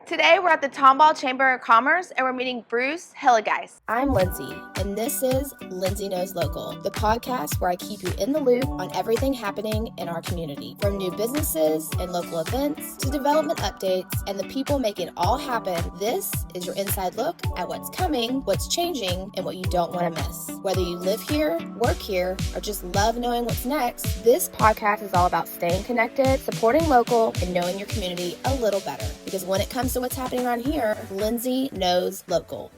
Today we're at the Tomball Chamber of Commerce and we're meeting Bruce Hillegeist. I'm Lindsay, and this is Lindsay Knows Local, the podcast where I keep you in the loop on everything happening in our community, from new businesses and local events to development updates and the people making it all happen. This is your inside look at what's coming, what's changing, and what you don't want to miss. Whether you live here, work here, or just love knowing what's next, this podcast is all about staying connected, supporting local, and knowing your community a little better. Because when it comes to what's happening around here, Lindsay knows local.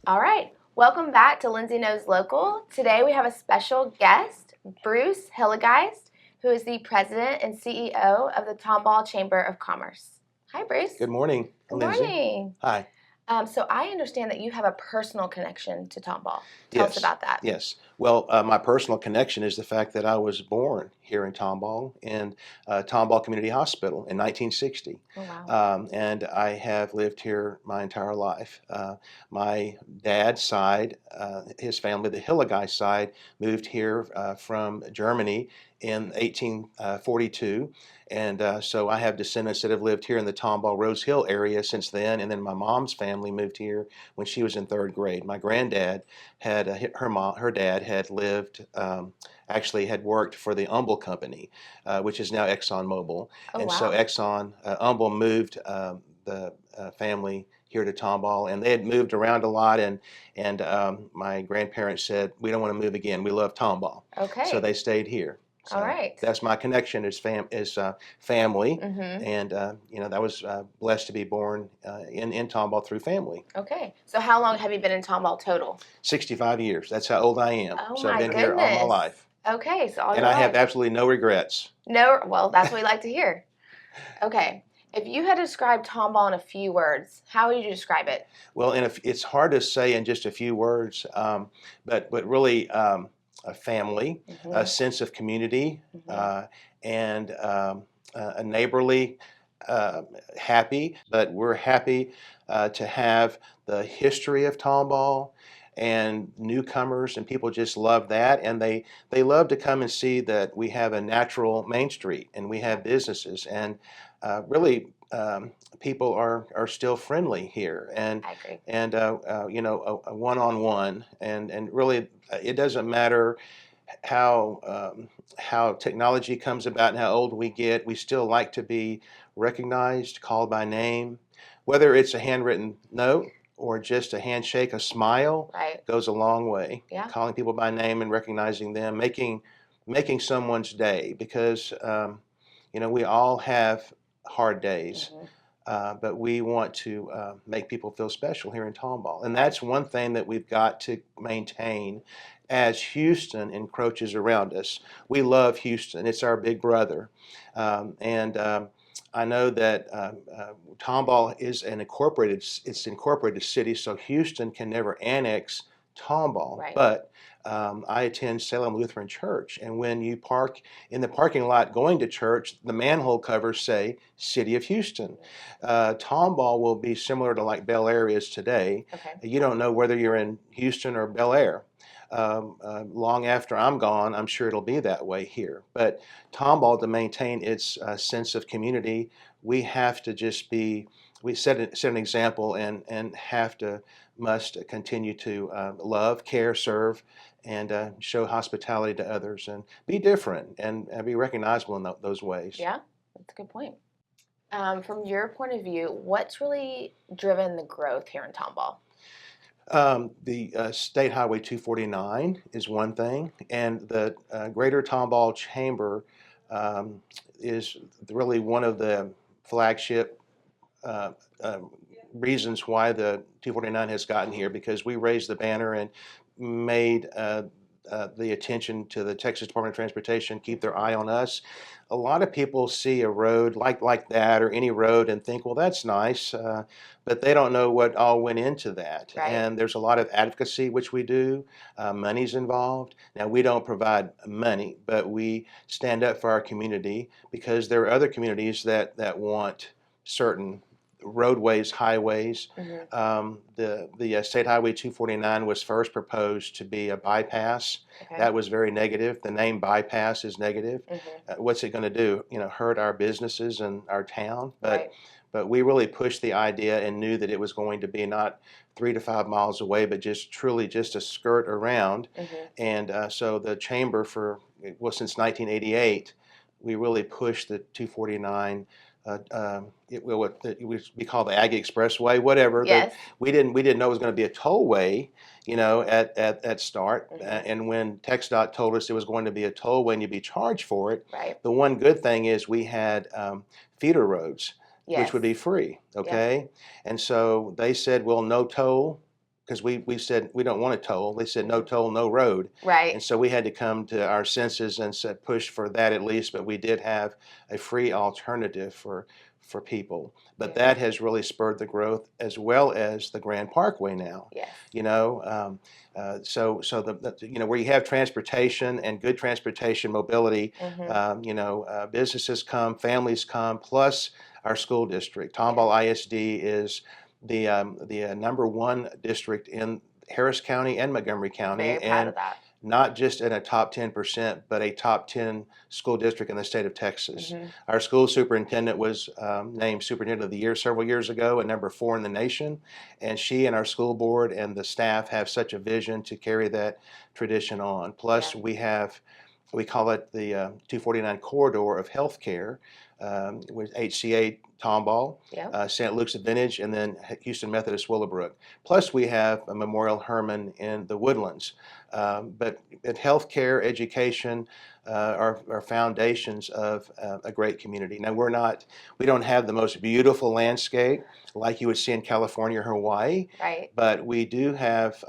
All right, welcome back to Lindsay Knows Local. Today we have a special guest, Bruce Hillegeist, who is the president and CEO of the Tomball Chamber of Commerce. Hi, Bruce. Good morning, Lindsay. Good morning. Hi. So I understand that you have a personal connection to Tomball. Tell us about that. Yes. Well, my personal connection is the fact that I was born here in Tomball, in Tomball Community Hospital in 1960. Oh, wow. And I have lived here my entire life. My dad's side, his family, the Hillegeist side, moved here from Germany in 1842. And so I have descendants that have lived here in the Tomball Rose Hill area since then. And then my mom's family moved here when she was in third grade. My granddad had, her dad had lived, actually had worked for the Tomball Company, which is now ExxonMobil. Oh, And wow. so Tomball moved the family here to Tomball, and they had moved around a lot. And my grandparents said, "We don't want to move again. We love Tomball." Okay. So they stayed here. So all right. that's my connection is family, Mm-hmm. and I was blessed to be born in Tomball through family. Okay. So how long have you been in Tomball total? 65 years. That's how old I am. Oh, So my I've been here all my goodness. life, Okay. So all and your I have life. absolutely no regrets. No, well, that's what we like to hear. Okay. If you had to describe Tomball in a few words, how would you describe it? Well, it's hard to say in just a few words, but really a family, Mm-hmm. a sense of community, Mm-hmm. and a neighborly, happy. But we're happy to have the history of Tomball and newcomers, and people just love that, and they love to come and see that we have a natural main street and we have businesses, and really people are still friendly here, and I agree. and a one-on-one, and really it doesn't matter how technology comes about and how old we get. We still like to be recognized, called by name, whether it's a handwritten note or just a handshake, a smile. Right. Goes a long way. Yeah. Calling people by name and recognizing them, making someone's day, because we all have hard days. Mm-hmm. But we want to make people feel special here in Tomball. And that's one thing that we've got to maintain as Houston encroaches around us. We love Houston. It's our big brother. And I know that Tomball is incorporated city, so Houston can never annex Tomball. Right. But I attend Salem Lutheran Church, and when you park in the parking lot going to church, the manhole covers say City of Houston. Tomball will be similar to like Bel Air is today. Okay. You don't know whether you're in Houston or Bel Air. Long after I'm gone, I'm sure it'll be that way here. But Tomball, to maintain its sense of community, we have to just we set an example, and must continue to love, care, serve, and show hospitality to others, and be different, and be recognizable in those ways. Yeah, that's a good point. From your point of view, what's really driven the growth here in Tomball? The State Highway 249 is one thing, and the Greater Tomball Chamber is really one of the flagship reasons why the 249 has gotten here, because we raised the banner and made the attention to the Texas Department of Transportation keep their eye on us. A lot of people see a road like that, or any road, and think, well, that's nice, but they don't know what all went into that. Right. And there's a lot of advocacy, which we do. Money's involved. Now, we don't provide money, but we stand up for our community, because there are other communities that want certain roadways, highways. Mm-hmm. The State Highway 249 was first proposed to be a bypass. Okay. That was very negative. The name bypass is negative. Mm-hmm. What's it going to do? Hurt our businesses and our town. Right. but we really pushed the idea and knew that it was going to be not 3 to 5 miles away, but just truly just a skirt around. And so the chamber since 1988, we really pushed the 249. It would be called the Aggie Expressway, whatever. Yes. We didn't know it was going to be a tollway, at start. And when TxDOT told us it was going to be a tollway and you'd be charged for it, Right. the one good thing is we had feeder roads, which would be free. Okay, and so they said, well, no toll. Because we said we don't want a toll. They said no toll, no road. Right. And so we had to come to our senses and said push for that at least. But we did have a free alternative for people. But that has really spurred the growth, as well as the Grand Parkway now. Yes. So where you have transportation and good transportation mobility, businesses come, families come, plus our school district. Tomball ISD is the number one district in Harris County and Montgomery County, Very proud of that. Not just in a top 10%, but a top 10 school district in the state of Texas. Our school superintendent was named Superintendent of the Year several years ago, at number 4 in the nation, and she and our school board and the staff have such a vision to carry that tradition on. Plus, we call it the 249 corridor of healthcare, with HCA Tomball, St. Luke's Advantage, and then Houston Methodist Willowbrook. Plus, we have a Memorial Hermann in the Woodlands. But healthcare, education are foundations of a great community. Now, we don't have the most beautiful landscape like you would see in California or Hawaii, right? But we do have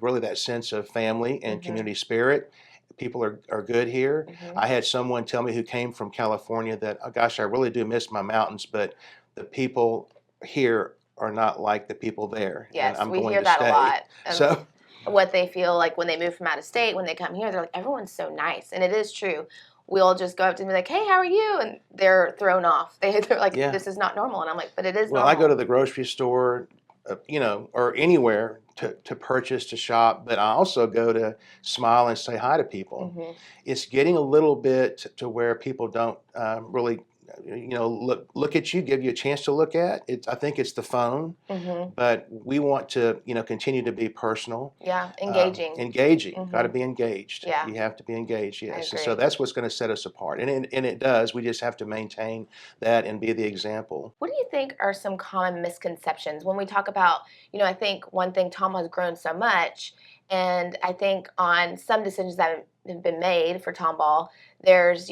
really that sense of family and community spirit. People are good here. I had someone tell me who came from California that, oh gosh, I really do miss my mountains, but the people here are not like the people there. Yes, and I'm we going hear to that stay. a lot. So what they feel like when they move from out of state, when they come here, they're like, everyone's so nice. And it is true. We'll just go up to them and be like, hey, how are you? And they're thrown off. They're like, this is not normal. And I'm like, but it is normal. I go to the grocery store, or anywhere to purchase, to shop, but I also go to smile and say hi to people. It's getting a little bit to where people don't really look at you, give you a chance to look at it. I think it's the phone, but we want to continue to be personal. Engaging. Got to be engaged. You have to be engaged. Yes, and so that's what's going to set us apart, and it does. We just have to maintain that and be the example. What do you think are some common misconceptions when we talk about? I think one thing, Tomball has grown so much, and I think on some decisions that have been made for Tomball, there's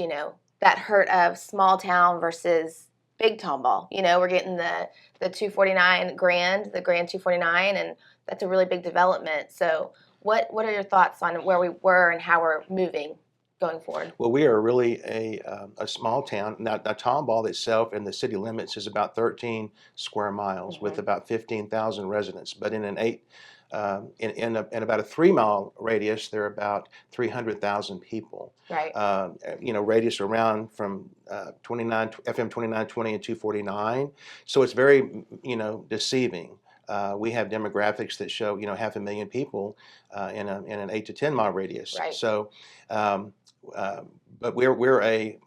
that hurt of small town versus big Tomball. We're getting the 249 Grand, the Grand 249, and that's a really big development. So what are your thoughts on where we were and how we're moving going forward? Well, we are really a small town. Now, Tomball itself in the city limits is about 13 square miles with about 15,000 residents. But in in about a 3-mile radius, there are about 300,000 people. Right. Radius around from FM 2920 and 249. So it's very deceiving. We have demographics that show 500,000 people in an 8 to 10 mile radius. Right. So. But we're a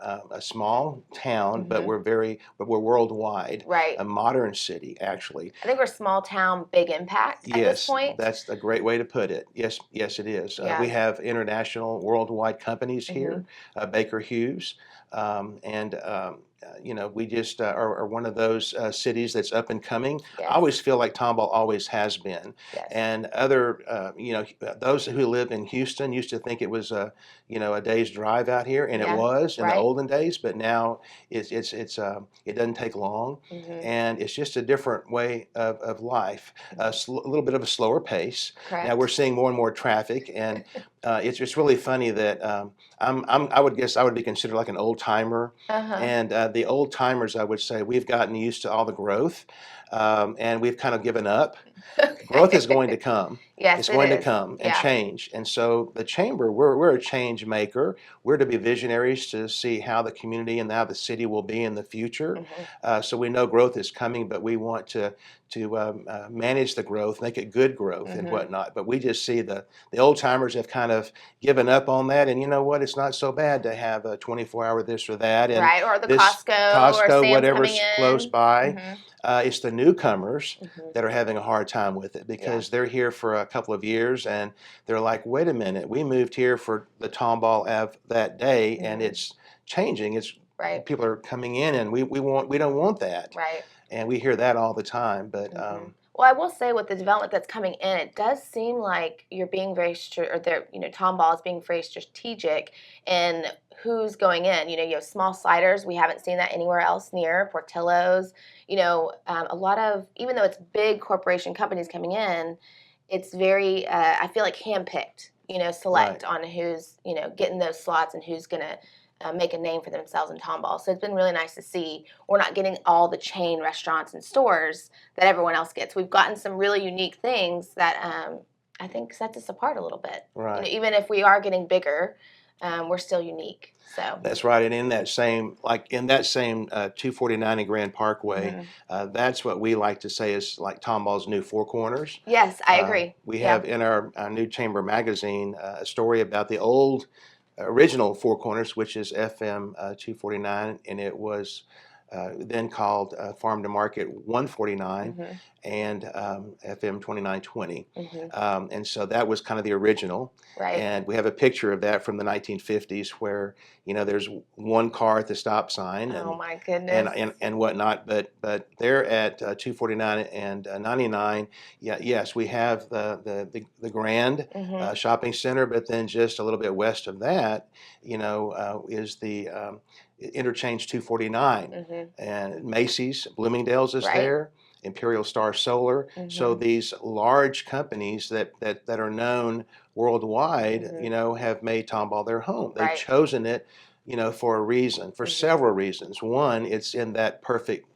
small town, but we're worldwide. Right. A modern city, actually. I think we're small town, big impact at this point. That's a great way to put it. Yes, it is. We have international, worldwide companies here, Baker Hughes, and we just are one of those cities that's up and coming. Yes. I always feel like Tomball always has been. Yes. And other, those who live in Houston used to think it was a day's drive out here, and it was in the olden days. But now it doesn't take long, and it's just a different way of life. A little bit of a slower pace. Correct. Now we're seeing more and more traffic, and it's just really funny that I would guess I would be considered like an old timer, and the old timers, I would say, we've gotten used to all the growth, and we've kind of given up. Growth is going to come. Yes, it's going to come and change. And so the chamber, we're a change maker. We're to be visionaries to see how the community and how the city will be in the future. So we know growth is coming, but we want to manage the growth, make it good growth and whatnot. But we just see the old timers have kind kind of given up on that. And you know what? It's not so bad to have a 24-hour this or that. And Right, or the this Costco or Costco, Sam's coming whatever's close in. by, Hmm. it's the newcomers Hmm. that are having a hard time with it Yeah. because they're here for a couple of years and they're like, wait a minute, we moved here for the Tomball of that day and it's changing. It's Right. people are coming in and we don't want that. Right. And we hear that all the time. But well, I will say with the development that's coming in, it does seem like you're being very Tomball is being very strategic in who's going in. You have small sliders. We haven't seen that anywhere else near Portillo's. A lot of, even though it's big corporation companies coming in, it's very, I feel like handpicked, select Right. on who's, getting those slots and who's going to make a name for themselves in Tomball. So it's been really nice to see we're not getting all the chain restaurants and stores that everyone else gets. We've gotten some really unique things that I think sets us apart a little bit. Right. Even if we are getting bigger, we're still unique. So that's right. And in that same 249 and Grand Parkway, that's what we like to say is like Tomball's new Four Corners. Yes, I agree. We have in our new Chamber magazine a story about the old original Four Corners, which is FM 249, and it was then called Farm to Market 149 and FM 2920. And so that was kind of the original. Right. And we have a picture of that from the 1950s where, there's one car at the stop sign and, oh my goodness. and whatnot. But they're at 249 and 99. Yes, we have the Grand shopping center, but then just a little bit west of that, is the Interchange 249, and Macy's, Bloomingdale's is there, Imperial Star Solar. So these large companies that are known worldwide, have made Tomball their home. They've chosen it, for a reason, for several reasons. One, it's in that perfect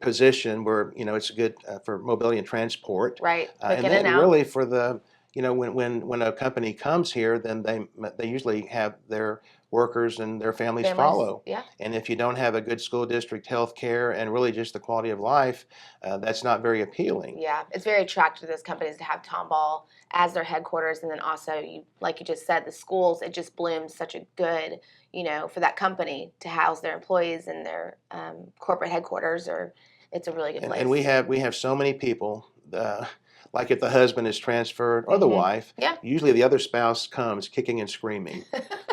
position where it's good for mobility and transport. Right. And then really for the when a company comes here, then they usually have their workers and their families follow. Yeah. And if you don't have a good school district, health care, and really just the quality of life, that's not very appealing. Yeah, it's very attractive to those companies to have Tomball as their headquarters, and then also, like you just said, the schools. It just blooms such a good, for that company to house their employees in their corporate headquarters. Or it's a really good place. And we have so many people. Like if the husband is transferred or the wife, usually the other spouse comes kicking and screaming.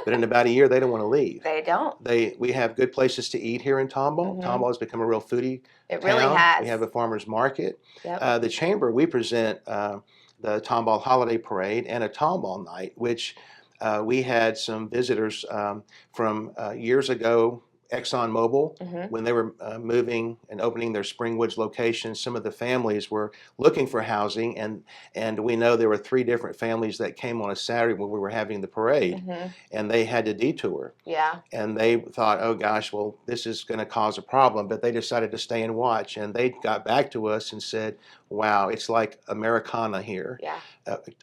But in about a year, they don't want to leave. They don't. We have good places to eat here in Tomball. Tomball has become a real foodie It town. really has. We have a farmer's market. Yep. The Chamber, we present the Tomball Holiday Parade and a Tomball Night, which we had some visitors from years ago, ExxonMobil, when they were moving and opening their Springwoods location. Some of the families were looking for housing, and we know there were 3 different families that came on a Saturday when we were having the parade, and they had to detour. Yeah. And they thought, oh gosh, well, this is going to cause a problem, but they decided to stay and watch, and they got back to us and said, wow, it's like Americana here. Yeah.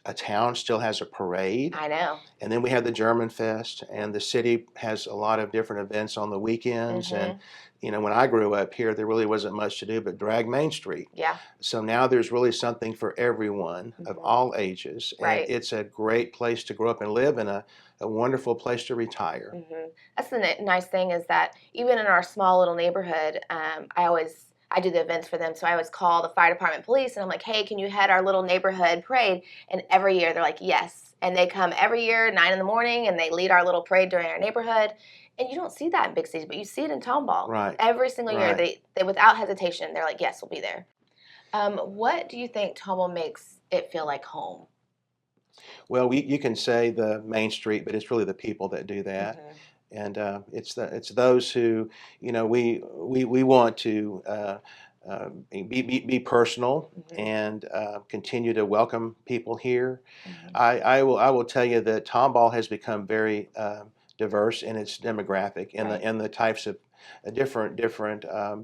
A town still has a parade. I know. And then we have the German Fest, and the city has a lot of different events on the weekends. And, when I grew up here, there really wasn't much to do but drag Main Street. Yeah. So now there's really something for everyone of all ages. And it's a great place to grow up and live, and a wonderful place to retire. That's the nice thing is that even in our small little neighborhood, I do the events for them, so I always call the fire department, police, and I'm like, hey, can you head our little neighborhood parade? And every year they're like, yes. And they come every year, 9 in the morning, and they lead our little parade during our neighborhood. And you don't see that in big cities, but you see it in Tomball. Right. Every single year, they without hesitation, they're like, yes, we'll be there. What do you think Tomball makes it feel like home? Well, you can say the Main Street, but it's really the people that do that. And it's those who, we want to be personal and continue to welcome people here. I will tell you that Tomball has become very diverse in its demographic and the types of different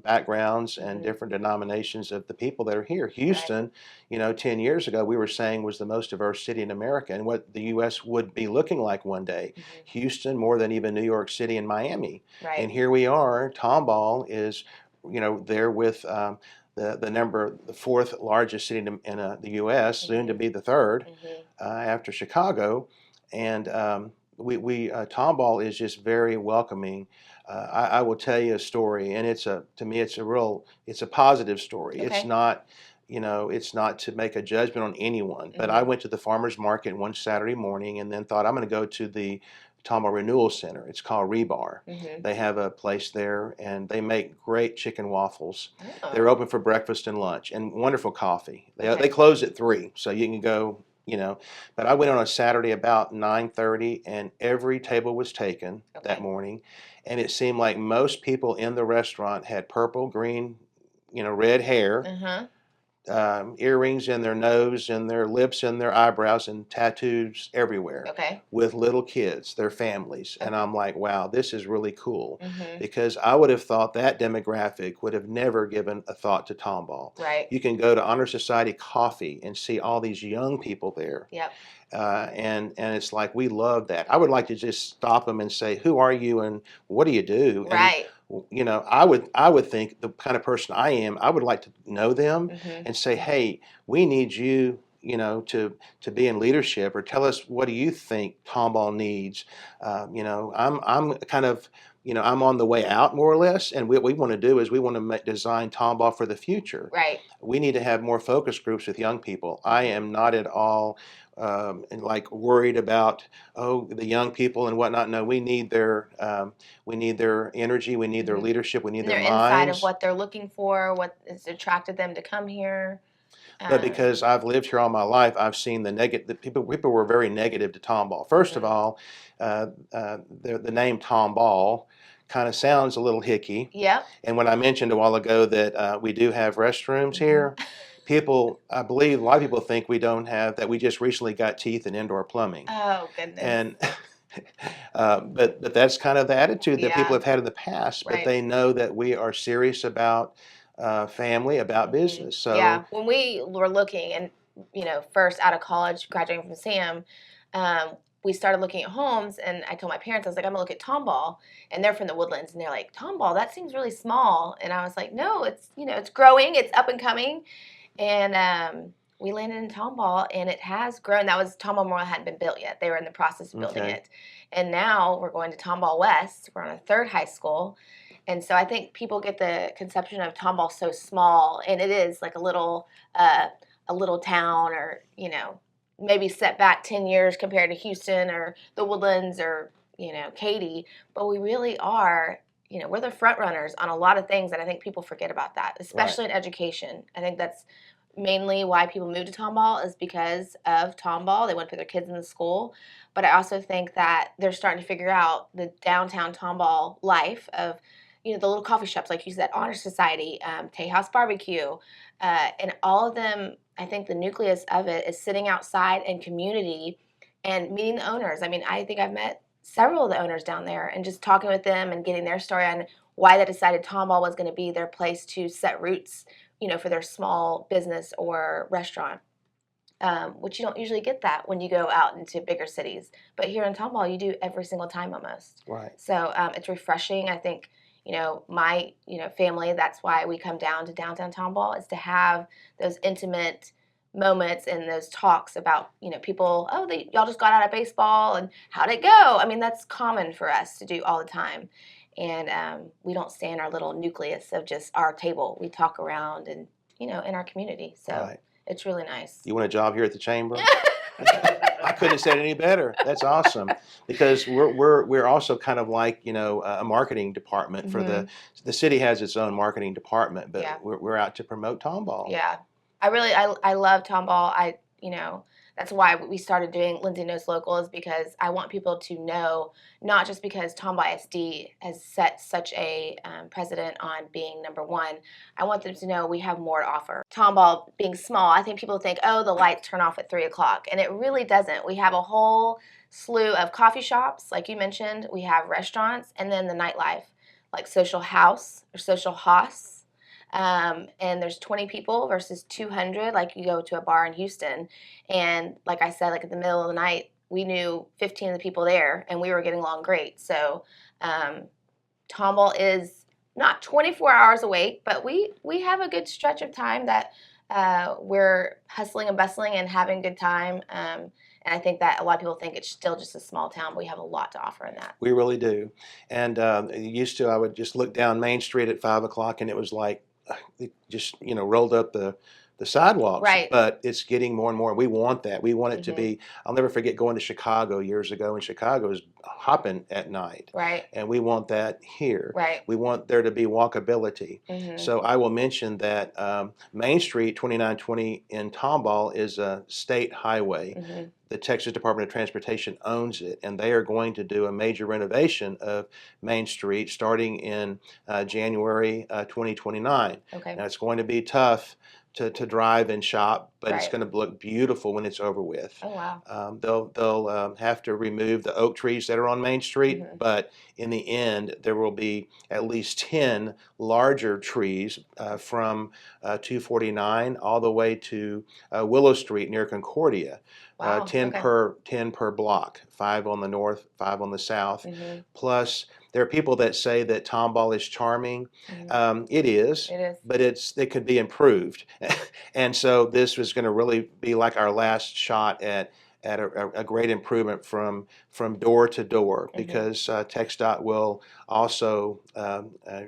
backgrounds and different denominations of the people that are here. Houston, 10 years ago, we were saying was the most diverse city in America and what the U.S. would be looking like one day. Houston, more than even New York City and Miami. And here we are. Tomball is, there with the 4th largest city in the U.S., soon to be the 3rd after Chicago. and Tomball is just very welcoming. I will tell you a story, and to me it's a positive story. Okay. It's not, it's not to make a judgment on anyone. But I went to the farmers market one Saturday morning, and then thought I'm going to go to the Tomball Renewal Center. It's called Rebar. They have a place there, and they make great chicken waffles. They're open for breakfast and lunch, and wonderful coffee. They close at 3, so you can go. But I went on a Saturday about 9:30, and every table was taken that morning, and it seemed like most people in the restaurant had purple, green, red hair, earrings in their nose and their lips and their eyebrows, and tattoos everywhere, with little kids, their families. And I'm like, wow, this is really cool, because I would have thought that demographic would have never given a thought to Tomball. Right. You can go to Honor Society Coffee and see all these young people there. Yep. And it's like, we love that. I would like to just stop them and say, who are you and what do you do? Right. And, I would think, the kind of person I am, I would like to know them and say, hey, we need you, to be in leadership, or tell us, what do you think Tomball needs? I'm kind of, I'm on the way out, more or less, and what we want to do is we want to design Tomball for the future. Right. We need to have more focus groups with young people. I am not at all worried about the young people and whatnot. No, we need their energy, we need their leadership, we need their minds. Their insight of what they're looking for, what has attracted them to come here. But because I've lived here all my life, I've seen the people were very negative to Tomball. First of all, the name Tomball kind of sounds a little hicky. Yep. And when I mentioned a while ago that we do have restrooms here, I believe a lot of people think we don't have that. We just recently got teeth and indoor plumbing. Oh, goodness. And but that's kind of the attitude that people have had in the past. But they know that we are serious about family, about business. So when we were looking, and first out of college, graduating from SAM, we started looking at homes, and I told my parents, I was like, I'm gonna look at Tomball, and they're from the Woodlands, and they're like, Tomball, that seems really small. And I was like, no, it's it's growing, it's up and coming. And we landed in Tomball, and it has grown. That was Tomball Memorial hadn't been built yet. They were in the process of building it. And now we're going to Tomball West. We're on a 3rd high school. And so I think people get the conception of Tomball so small, and it is like a little town, or maybe set back 10 years compared to Houston or the Woodlands or Katy. But we really are, we're the front runners on a lot of things, and I think people forget about that, especially in education. I think that's mainly why people move to Tomball, is because of Tomball. They want to put their kids in the school. But I also think that they're starting to figure out the downtown Tomball life of, the little coffee shops, like you said, Honor Society, Tejas Barbecue, and all of them. I think the nucleus of it is sitting outside in community and meeting the owners. I mean, I think I've met several of the owners down there, and just talking with them and getting their story on why they decided Tomball was going to be their place to set roots, for their small business or restaurant, which you don't usually get that when you go out into bigger cities. But here in Tomball, you do every single time almost. Right. So it's refreshing. I think, my, family, that's why we come down to downtown Tomball, is to have those intimate moments and those talks about, people, y'all just got out of baseball and how'd it go? I mean, that's common for us to do all the time. And we don't stay in our little nucleus of just our table. We talk around and, in our community. So it's really nice. You want a job here at the chamber? I couldn't have said any better. That's awesome, because we're also kind of like a marketing department for the city has its own marketing department, but we're out to promote Tomball. Yeah, I love Tomball. That's why we started doing Lindsay Knows Local, is because I want people to know, not just because Tomball ISD has set such a precedent on being number one. I want them to know we have more to offer. Tomball being small, I think people think, the lights turn off at 3 o'clock, and it really doesn't. We have a whole slew of coffee shops, like you mentioned. We have restaurants, and then the nightlife, like Social House or Social House. And there's 20 people versus 200, like you go to a bar in Houston. And like I said, like at the middle of the night, we knew 15 of the people there, and we were getting along great. So Tomball is not 24 hours awake, but we have a good stretch of time that we're hustling and bustling and having a good time. And I think that a lot of people think it's still just a small town, but we have a lot to offer in that. We really do. And used to, I would just look down Main Street at 5 o'clock, and it was like it just rolled up the sidewalks. Right. But it's getting more and more. We want that. We want it to Mhm. be. I'll never forget going to Chicago years ago, and Chicago is hopping at night. Right. And we want that here. Right. We want there to be walkability. Mhm. So I will mention that Main Street 2920 in Tomball is a state highway. Mhm. The Texas Department of Transportation owns it, and they are going to do a major renovation of Main Street starting in January 2029. Okay. Now, it's going to be tough to drive and shop, but it's Right. going to look beautiful when it's over with. Oh, wow. They'll have to remove the oak trees that are on Main Street, Mhm. but in the end, there will be at least 10 larger trees from 249 all the way to Willow Street near Concordia. Wow. 10 Okay. per block, 5 on the north, 5 on the south. Mhm. Plus, there are people that say that Tomball is charming. Mhm. It is, It is. but it could be improved. And so this was going to really be like our last shot at a great improvement from door to door, Mhm. because TxDOT will also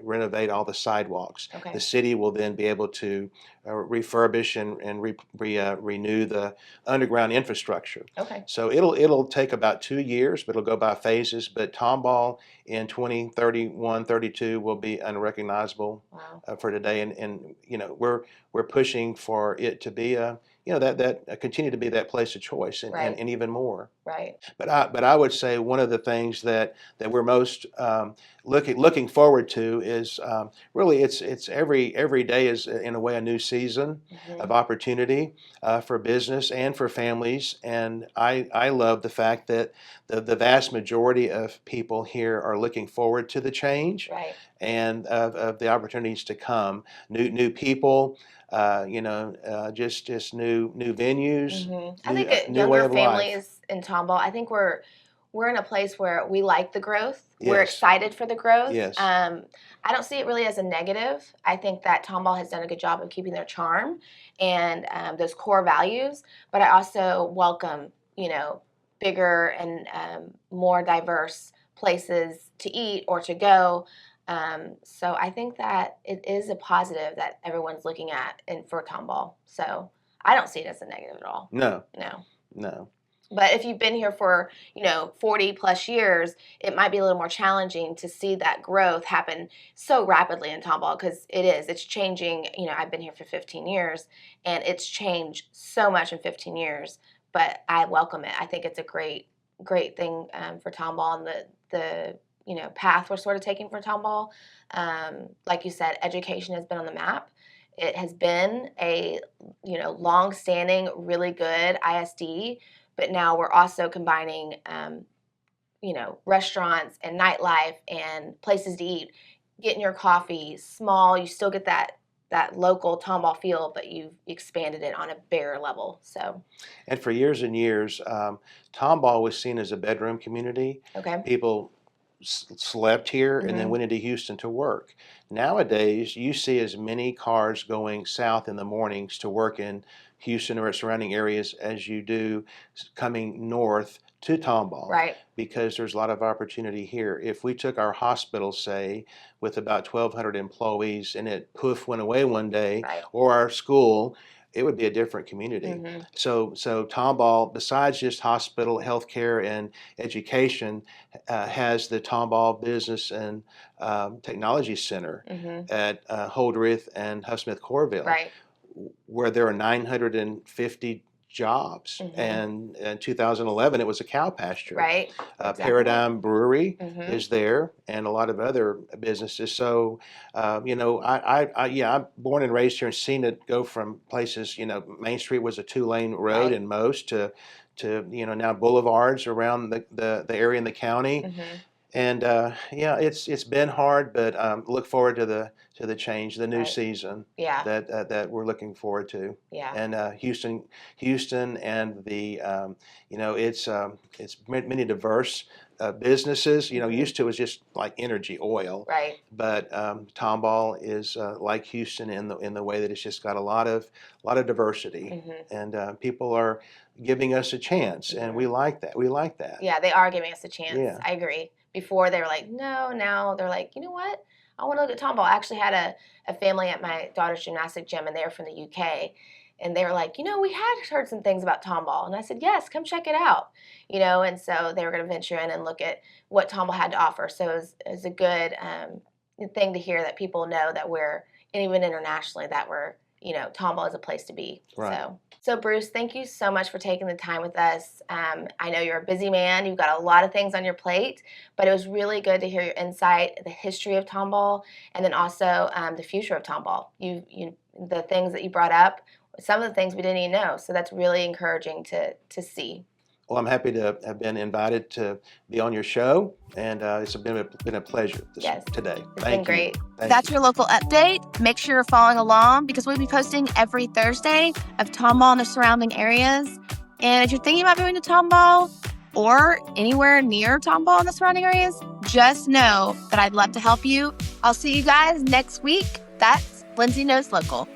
renovate all the sidewalks. Okay. The city will then be able to refurbish and renew the underground infrastructure. Okay. So it'll take about 2 years, but it'll go by phases. But Tomball in 2031, 32 will be unrecognizable Wow. for today, and we're pushing for it to be that continue to be that place of choice, Right. and even more. Right. But I would say one of the things that we're most looking forward to is really it's every day is in a way a new season Mhm. of opportunity for business and for families. And I love the fact that the vast majority of people here are looking forward to the change Right. and of the opportunities to come. New people, just new venues, Mhm. I think new way younger of life. families in Tomball, I think we're in a place where we like the growth. We're Yes. excited for the growth. Yes. I don't see it really as a negative. I think that Tomball has done a good job of keeping their charm and those core values. But I also welcome, bigger and more diverse places to eat or to go. So I think that it is a positive that everyone's looking at for Tomball. So I don't see it as a negative at all. No. No. But if you've been here for, 40 plus years, it might be a little more challenging to see that growth happen so rapidly in Tomball, because it's changing. I've been here for 15 years and it's changed so much in 15 years, but I welcome it. I think it's a great thing for Tomball and the path we're sort of taking for Tomball. Like you said, education has been on the map. It has been a long-standing, really good ISD, but now we're also combining restaurants and nightlife and places to eat. Getting your coffee small, you still get that local Tomball feel, but you've expanded it on a bigger level. So, And for years and years, Tomball was seen as a bedroom community. okay. People slept here and then Mhm. went into Houston to work. Nowadays, you see as many cars going south in the mornings to work in Houston or surrounding areas as you do coming north to Tomball, Right. because there's a lot of opportunity here. If we took our hospital, say, with about 1,200 employees, and it poof went away one day, Right. or our school, it would be a different community. Mhm. So Tomball, besides just hospital, healthcare, and education, has the Tomball Business and Technology Center Mhm. at Holdreth and Huffsmith Corville, Right. where there are 950 jobs. Mhm. And in 2011, it was a cow pasture. Right. Exactly. Paradigm Brewery Mhm. is there, and a lot of other businesses. So, I'm born and raised here and seen it go from places. Main Street was a 2-lane road Right. in most to now boulevards around the area in the county. Mhm. And it's been hard, but look forward to the to the change, the new Right. season Yeah. that we're looking forward to. Yeah. And Houston, and the it's many diverse businesses. Used to it was just like energy, oil, Right. but Tomball is like Houston in the way that it's just got a lot of diversity, and people are giving us a chance, and we like that. We like that. Yeah, they are giving us a chance. Yeah. I agree. Before they were like, no. Now they're like, you know what? I want to look at Tomball. I actually had a family at my daughter's gymnastic gym, and they were from the UK. And they were like, we had heard some things about Tomball. And I said, yes, come check it out. And so they were going to venture in and look at what Tomball had to offer. So it was a good thing to hear that people know that we're, and even internationally, that we're, Tomball is a place to be. Right. So Bruce, thank you so much for taking the time with us. I know you're a busy man. You've got a lot of things on your plate, but it was really good to hear your insight, the history of Tomball, and then also the future of Tomball. The things that you brought up, some of the things we didn't even know. So that's really encouraging to see. Well, I'm happy to have been invited to be on your show, and it's been a pleasure today. It's been great. That's your local update. Make sure you're following along because we'll be posting every Thursday of Tomball and the surrounding areas. And if you're thinking about moving to Tomball or anywhere near Tomball and the surrounding areas, just know that I'd love to help you. I'll see you guys next week. That's Lindsay Knows Local.